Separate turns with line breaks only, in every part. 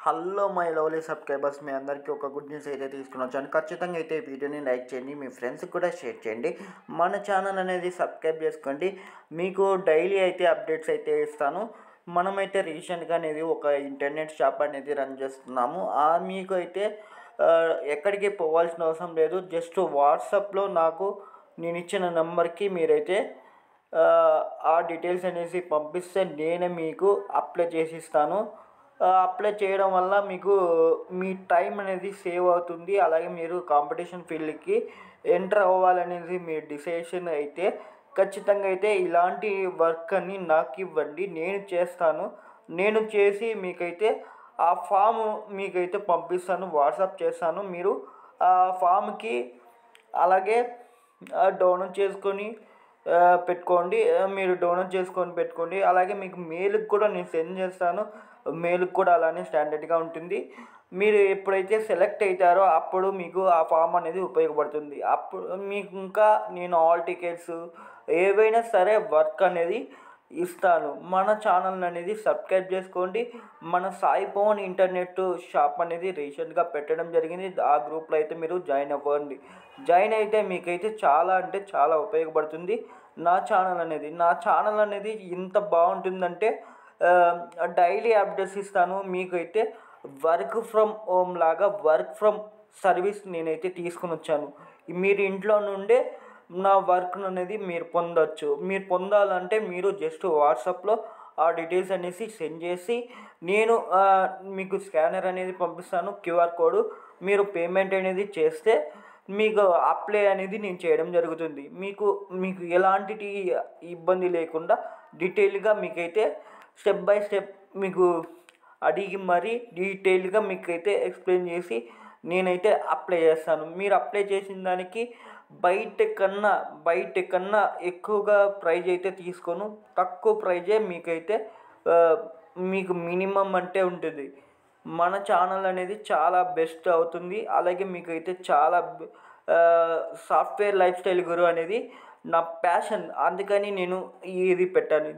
Hello my lovely subscribers, మీ అందరికీ ఒక good news అయితే తీసుకుని వచ్చాను. ఖచ్చితంగా అయితే ఈ వీడియోని లైక్ చేయండి, మీ ఫ్రెండ్స్కి కూడా షేర్ చేయండి. మన ఛానల్ అనేది సబ్స్క్రైబ్ చేసుకోండి. మీకు డైలీ అయితే అప్డేట్స్ అయితే ఇస్తాను. మనమైతే రీసెంట్గా అనేది ఒక ఇంటర్నెట్ షాప్ అనేది రన్ చేస్తున్నాము. మీకు అయితే ఎక్కడికి పోవాల్సిన అవసరం లేదు. జస్ట్ వాట్సాప్లో నేను ఇచ్చిన నెంబర్కి మీరైతే ఆ డీటెయిల్స్ అనేసి పంపిస్తే నేనే మీకు అప్లై చేసిస్తాను. అప్లై చేయడం వల్ల మీకు మీ టైం అనేది సేవ్ అవుతుంది. అలాగే మీరు కాంపిటీషన్ ఫీల్డ్కి ఎంటర్ అవ్వాలనేది మీ డిసిషన్ అయితే ఖచ్చితంగా అయితే ఇలాంటి వర్క్ అని నాకు ఇవ్వండి, నేను చేస్తాను. నేను చేసి మీకైతే ఆ ఫామ్ మీకైతే పంపిస్తాను, వాట్సాప్ చేస్తాను. మీరు ఆ ఫామ్కి అలాగే డౌన్లోడ్ చేసుకొని పెట్టుకోండి. మీరు డౌన్లోడ్ చేసుకొని పెట్టుకోండి. అలాగే మీకు మెయిల్కి కూడా నేను సెండ్ చేస్తాను. మెయిల్కి కూడా అలానే స్టాండర్డ్గా ఉంటుంది. మీరు ఎప్పుడైతే సెలెక్ట్ అవుతారో అప్పుడు మీకు ఆ ఫామ్ అనేది ఉపయోగపడుతుంది. అప్పుడు మీకు ఇంకా నేను ఆల్ టికెట్స్ ఏవైనా సరే వర్క్ అనేది ఇస్తాను. మన ఛానల్ అనేది సబ్స్క్రైబ్ చేసుకోండి. మన సాయి పవన్ ఇంటర్నెట్ షాప్ అనేది రీసెంట్గా పెట్టడం జరిగింది. ఆ గ్రూప్లో అయితే మీరు జాయిన్ అవ్వండి. జాయిన్ అయితే మీకైతే చాలా అంటే చాలా ఉపయోగపడుతుంది. నా ఛానల్ అనేది ఇంత బాగుంటుందంటే డైలీ అప్డేట్స్ ఇస్తాను. మీకైతే వర్క్ ఫ్రమ్ హోమ్ లాగా వర్క్ ఫ్రమ్ సర్వీస్ నేనైతే తీసుకుని వచ్చాను. మీరు ఇంట్లో నుండే నా వర్క్ అనేది మీరు పొందొచ్చు. మీరు పొందాలంటే మీరు జస్ట్ వాట్సాప్లో ఆ డీటెయిల్స్ అనేసి సెండ్ చేసి నేను మీకు స్కానర్ అనేది పంపిస్తాను, క్యూఆర్ కోడ్. మీరు పేమెంట్ అనేది చేస్తే మీకు అప్లై అనేది నేను చేయడం జరుగుతుంది. మీకు ఎలాంటి ఇబ్బంది లేకుండా డీటెయిల్గా మీకైతే స్టెప్ బై స్టెప్ మీకు అడిగి మరీ డీటెయిల్గా మీకైతే ఎక్స్ప్లెయిన్ చేసి నేనైతే అప్లై చేస్తాను. మీరు అప్లై చేసిన దానికి బయట కన్నా ఎక్కువగా ప్రైజ్ అయితే తీసుకోను. తక్కువ ప్రైజే మీకైతే మీకు మినిమం అంటే ఉంటుంది. మన ఛానల్ అనేది చాలా బెస్ట్ అవుతుంది. అలాగే మీకైతే చాలా సాఫ్ట్వేర్ లైఫ్ స్టైల్ గురు అనేది నా ప్యాషన్. అందుకని నేను ఇది పెట్టాను.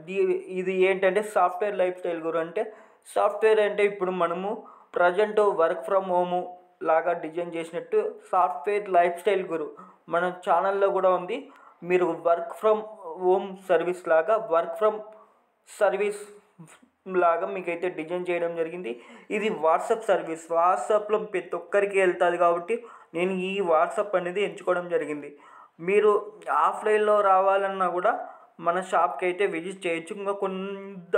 ఇది ఏంటంటే సాఫ్ట్వేర్ లైఫ్ స్టైల్ గురు అంటే సాఫ్ట్వేర్ అంటే ఇప్పుడు మనము ప్రజెంట్ వర్క్ ఫ్రమ్ హోమ్ లాగా డిజైన్ చేసినట్టు సాఫ్ట్వేర్ లైఫ్ స్టైల్ గురు మన ఛానల్లో కూడా ఉంది. మీరు వర్క్ ఫ్రమ్ హోమ్ సర్వీస్ లాగా మీకైతే డిజైన్ చేయడం జరిగింది. ఇది వాట్సాప్ సర్వీస్. వాట్సాప్లో ప్రతి ఒక్కరికి వెళ్తుంది కాబట్టి నేను ఈ వాట్సాప్ అనేది ఎంచుకోవడం జరిగింది. మీరు ఆఫ్లైన్లో రావాలన్నా కూడా మన షాప్కి అయితే విజిట్ చేయొచ్చు. ఇంకా కొంత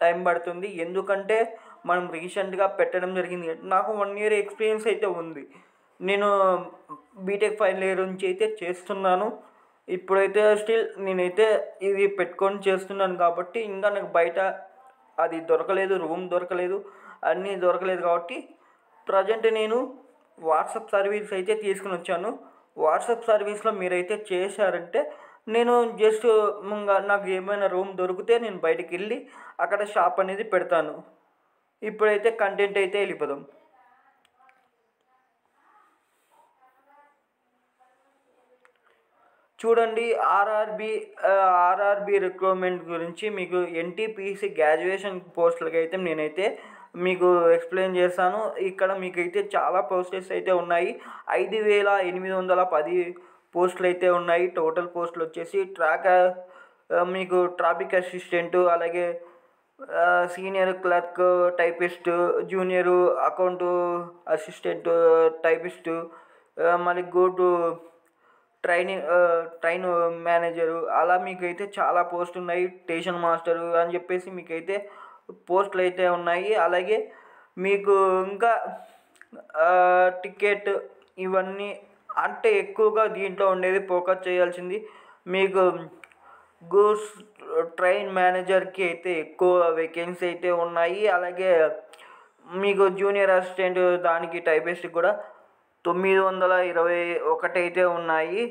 టైం పడుతుంది, ఎందుకంటే మనం రీసెంట్గా పెట్టడం జరిగింది. నాకు 1 year ఎక్స్పీరియన్స్ అయితే ఉంది. నేను బీటెక్ ఫైనల్ ఇయర్ నుంచి అయితే చేస్తున్నాను. ఇప్పుడైతే స్టిల్ నేనైతే ఇది పెట్టుకొని చేస్తున్నాను కాబట్టి ఇంకా నాకు బయట అది దొరకలేదు, రూమ్ దొరకలేదు, అన్నీ దొరకలేదు కాబట్టి ప్రజెంట్ నేను వాట్సాప్ సర్వీస్ అయితే తీసుకుని వచ్చాను. వాట్సాప్ సర్వీస్లో మీరైతే చేశారంటే నేను జస్ట్ నాకు ఏమైనా రూమ్ దొరికితే నేను బయటికి వెళ్ళి అక్కడ షాప్ అనేది పెడతాను. ఇప్పుడైతే కంటెంట్ అయితే వెళ్ళిపోదాం. చూడండి, ఆర్ఆర్బి రిక్రూట్మెంట్ గురించి మీకు ఎన్టీపీసీ గ్రాడ్యుయేషన్ పోస్టులకి అయితే నేనైతే మీకు ఎక్స్ప్లెయిన్ చేస్తాను. ఇక్కడ మీకైతే చాలా పోస్టెస్ అయితే ఉన్నాయి. 5,810 పోస్టులు అయితే ఉన్నాయి. టోటల్ పోస్టులు వచ్చేసి మీకు ట్రాఫిక్ అసిస్టెంటు, అలాగే senior clerk typist, junior account assistant typist, మళ్ళీ ట్రైన్ మేనేజరు, అలా మీకైతే చాలా పోస్టులు ఉన్నాయి. స్టేషన్ మాస్టరు అని చెప్పేసి మీకైతే పోస్టులు అయితే ఉన్నాయి. అలాగే మీకు ఇంకా టికెట్ ఇవన్నీ అంటే ఎక్కువగా దీంట్లో ఉండేది ఫోకస్ చేయాల్సింది మీకు గూడ్స్ ట్రైన్ మేనేజర్కి అయితే ఎక్కువ వేకెన్సీ అయితే ఉన్నాయి. అలాగే మీకు జూనియర్ అసిస్టెంట్ దానికి టైపిస్ట్ కూడా 921 అయితే ఉన్నాయి.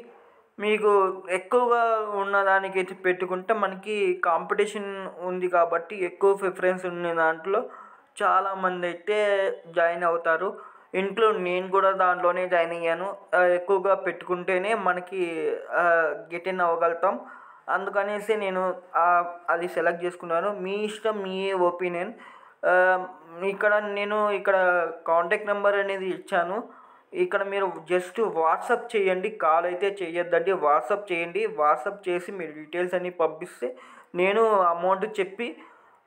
మీకు ఎక్కువగా ఉన్నదానికైతే పెట్టుకుంటే మనకి కాంపిటీషన్ ఉంది కాబట్టి ఎక్కువ ప్రిఫరెన్స్ ఉన్న దాంట్లో చాలామంది అయితే జాయిన్ అవుతారు. ఇంట్లో నేను కూడా దాంట్లోనే జాయిన్ అయ్యాను. ఎక్కువగా పెట్టుకుంటేనే మనకి గెట్ ఇన్ అవ్వగలుగుతాం. అందుకనేసి నేను అది సెలెక్ట్ చేసుకున్నాను. మీ ఇష్టం, మీ ఒపీనియన్. ఇక్కడ నేను కాంటాక్ట్ నెంబర్ అనేది ఇచ్చాను. ఇక్కడ మీరు జస్ట్ వాట్సాప్ చేయండి, కాల్ అయితే చేయొద్దండి. వాట్సాప్ చేయండి. వాట్సాప్ చేసి మీ డీటెయిల్స్ అన్నీ పంపిస్తే నేను అమౌంట్ చెప్పి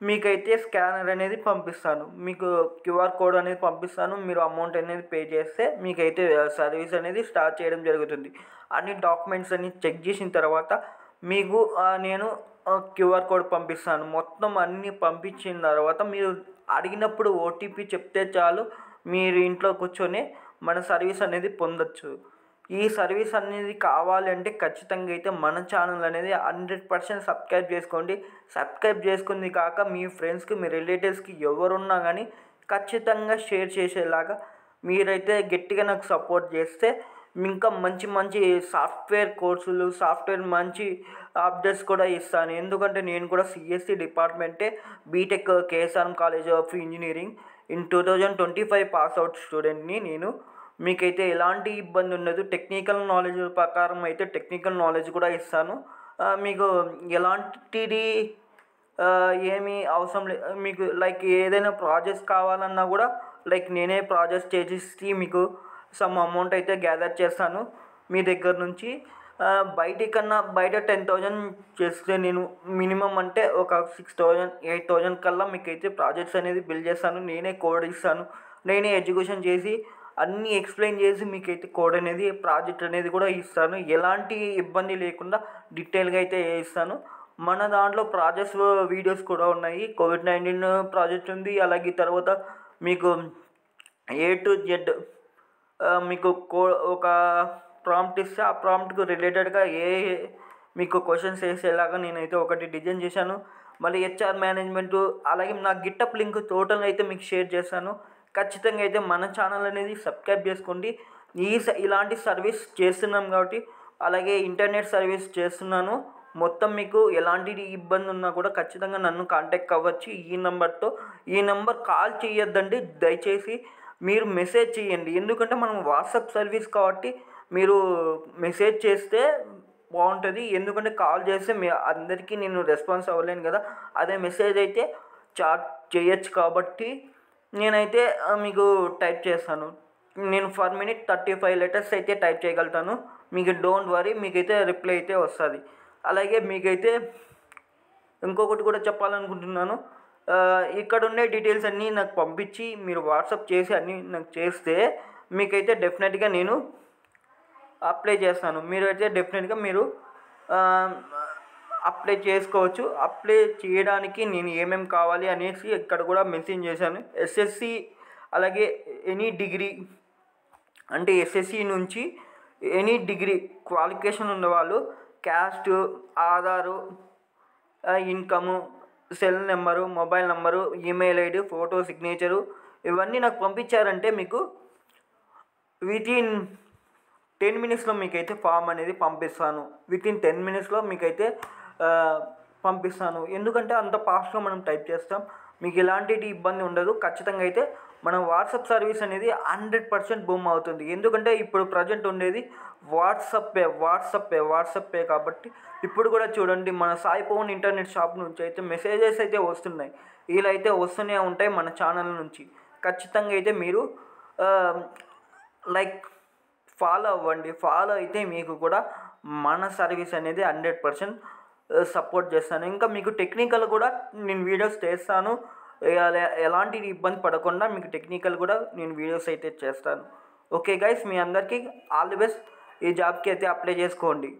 మీకైతే స్కానర్ అనేది పంపిస్తాను. మీకు క్యూఆర్ కోడ్ అనేది పంపిస్తాను. మీరు అమౌంట్ అనేది పే చేస్తే మీకైతే సర్వీస్ అనేది స్టార్ట్ చేయడం జరుగుతుంది. అన్ని డాక్యుమెంట్స్ అన్ని చెక్ చేసిన తర్వాత మీకు నేను క్యూఆర్ కోడ్ పంపిస్తాను. మొత్తం అన్నీ పంపించిన తర్వాత మీరు అడిగినప్పుడు ఓటీపీ చెప్తే చాలు, మీరు ఇంట్లో కూర్చొని మన సర్వీస్ అనేది పొందొచ్చు. ఈ సర్వీస్ అనేది కావాలి అంటే ఖచ్చితంగా అయితే మన ఛానల్ అనేది 100% సబ్స్క్రైబ్ చేసుకోండి. సబ్స్క్రైబ్ చేసుకుంది కాక మీ ఫ్రెండ్స్కి, మీ రిలేటివ్స్కి ఎవరున్నా కానీ ఖచ్చితంగా షేర్ చేసేలాగా మీరైతే గట్టిగా నాకు సపోర్ట్ చేస్తే ఇంకా మంచి మంచి సాఫ్ట్వేర్ కోర్సులు, సాఫ్ట్వేర్ మంచి అప్డేట్స్ కూడా ఇస్తాను. ఎందుకంటే నేను కూడా సిఎస్సి డిపార్ట్మెంటే, BTech KSRM college of engineering in 2025 pass out స్టూడెంట్ని నేను. మీకైతే ఎలాంటి ఇబ్బంది ఉండదు. టెక్నికల్ నాలెడ్జ్ ప్రకారం అయితే టెక్నికల్ నాలెడ్జ్ కూడా ఇస్తాను. మీకు ఎలాంటిది ఏమీ అవసరం లేదు. మీకు లైక్ ఏదైనా ప్రాజెక్ట్స్ కావాలన్నా కూడా లైక్ నేనే ప్రాజెక్ట్స్ చేసి మీకు సమ్ అమౌంట్ అయితే గ్యాదర్ చేస్తాను మీ దగ్గర నుంచి. బయట 10,000 చేస్తే నేను మినిమం అంటే ఒక 6,000 8,000 కల్లా మీకైతే ప్రాజెక్ట్స్ అనేది బిల్డ్ చేస్తాను. నేనే కోడ్ ఇస్తాను. నేనే ఎడ్యుకేషన్ చేసి అన్నీ ఎక్స్ప్లెయిన్ చేసి మీకైతే కోడ్ అనేది, ప్రాజెక్ట్ అనేది కూడా ఇస్తాను. ఎలాంటి ఇబ్బంది లేకుండా డీటెయిల్గా అయితే ఇస్తాను. మన దాంట్లో ప్రాజెక్ట్స్ వీడియోస్ కూడా ఉన్నాయి. COVID-19 ప్రాజెక్ట్ ఉంది. అలాగే తర్వాత మీకు A to Z మీకు ఒక ప్రాంప్ట్ ఇస్తే ఆ ప్రాంప్ట్కు రిలేటెడ్గా మీకు క్వశ్చన్స్ వేసేలాగా నేనైతే ఒకటి డిజైన్ చేశాను. మళ్ళీ HR మేనేజ్మెంటు, అలాగే నా గిటప్ లింక్ టోటల్ అయితే మీకు షేర్ చేస్తాను. ఖచ్చితంగా అయితే మన ఛానల్ అనేది సబ్స్క్రైబ్ చేసుకోండి. ఇలాంటి సర్వీస్ చేస్తున్నాం కాబట్టి, అలాగే ఇంటర్నెట్ సర్వీస్ చేస్తున్నాను. మొత్తం మీకు ఎలాంటి ఇబ్బంది ఉన్నా కూడా ఖచ్చితంగా నన్ను కాంటాక్ట్ అవ్వచ్చు ఈ నెంబర్తో. ఈ నెంబర్ కాల్ చేయొద్దండి దయచేసి, మీరు మెసేజ్ చేయండి. ఎందుకంటే మనం వాట్సాప్ సర్వీస్ కాబట్టి మీరు మెసేజ్ చేస్తే బాగుంటుంది. ఎందుకంటే కాల్ చేస్తే మీ అందరికీ నేను రెస్పాన్స్ అవ్వలేను కదా. అదే మెసేజ్ అయితే చాట్ చేయొచ్చు కాబట్టి నేనైతే మీకు టైప్ చేస్తాను. నేను ఫర్ మినిట్ 35 లెటర్స్ అయితే టైప్ చేయగలుగుతాను. మీకు డోంట్ వరీ, మీకైతే రిప్లై అయితే వస్తుంది. అలాగే మీకైతే ఇంకొకటి కూడా చెప్పాలనుకుంటున్నాను. ఇక్కడ ఉండే డీటెయిల్స్ అన్నీ నాకు పంపించి మీరు వాట్సాప్ చేసి అన్నీ నాకు చేస్తే మీకైతే డెఫినెట్గా నేను అప్లై చేస్తాను. మీరైతే డెఫినెట్గా మీరు అప్లై చేసుకోవచ్చు. అప్లై చేయడానికి నేను ఏమేమి కావాలి అనేసి ఇక్కడ కూడా మెన్షన్ చేశాను. SSC అలాగే ఎనీ డిగ్రీ అంటే SSC నుంచి ఎనీ డిగ్రీ క్వాలిఫికేషన్ ఉన్నవాళ్ళు, caste, Aadhaar, income, cell number, mobile number, email ID, photo, signature ఇవన్నీ నాకు పంపించారంటే మీకు వితిన్ 10 మినిట్స్లో మీకైతే ఫామ్ అనేది పంపిస్తాను. వితిన్ 10 మినిట్స్లో మీకైతే పంపిస్తాను. ఎందుకంటే అంత ఫాస్ట్గా మనం టైప్ చేస్తాం. మీకు ఎలాంటి ఇబ్బంది ఉండదు. ఖచ్చితంగా అయితే మన వాట్సాప్ సర్వీస్ అనేది 100% బూమ్ అవుతుంది. ఎందుకంటే ఇప్పుడు ప్రజెంట్ ఉండేది వాట్సాప్పే కాబట్టి ఇప్పుడు కూడా చూడండి, మన సాయి పవన్ ఇంటర్నెట్ షాప్ నుంచి అయితే మెసేజెస్ అయితే వస్తున్నాయి. ఇలా అయితే వస్తూనే ఉంటాయి మన ఛానల్ నుంచి. ఖచ్చితంగా అయితే మీరు లైక్ ఫాలో అవ్వండి. ఫాలో అయితే మీకు కూడా మన సర్వీస్ అనేది 100% సపోర్ట్ చేస్తాను. ఇంకా మీకు టెక్నికల్ కూడా నేను వీడియోస్ చేస్తాను. ఎలాంటి ఇబ్బంది పడకుండా మీకు టెక్నికల్ కూడా నేను వీడియోస్ అయితే చేస్తాను. ఓకే గైస్, మీ అందరికీ ఆల్ ది బెస్ట్. ఈ జాబ్కి అయితే అప్లై చేసుకోండి.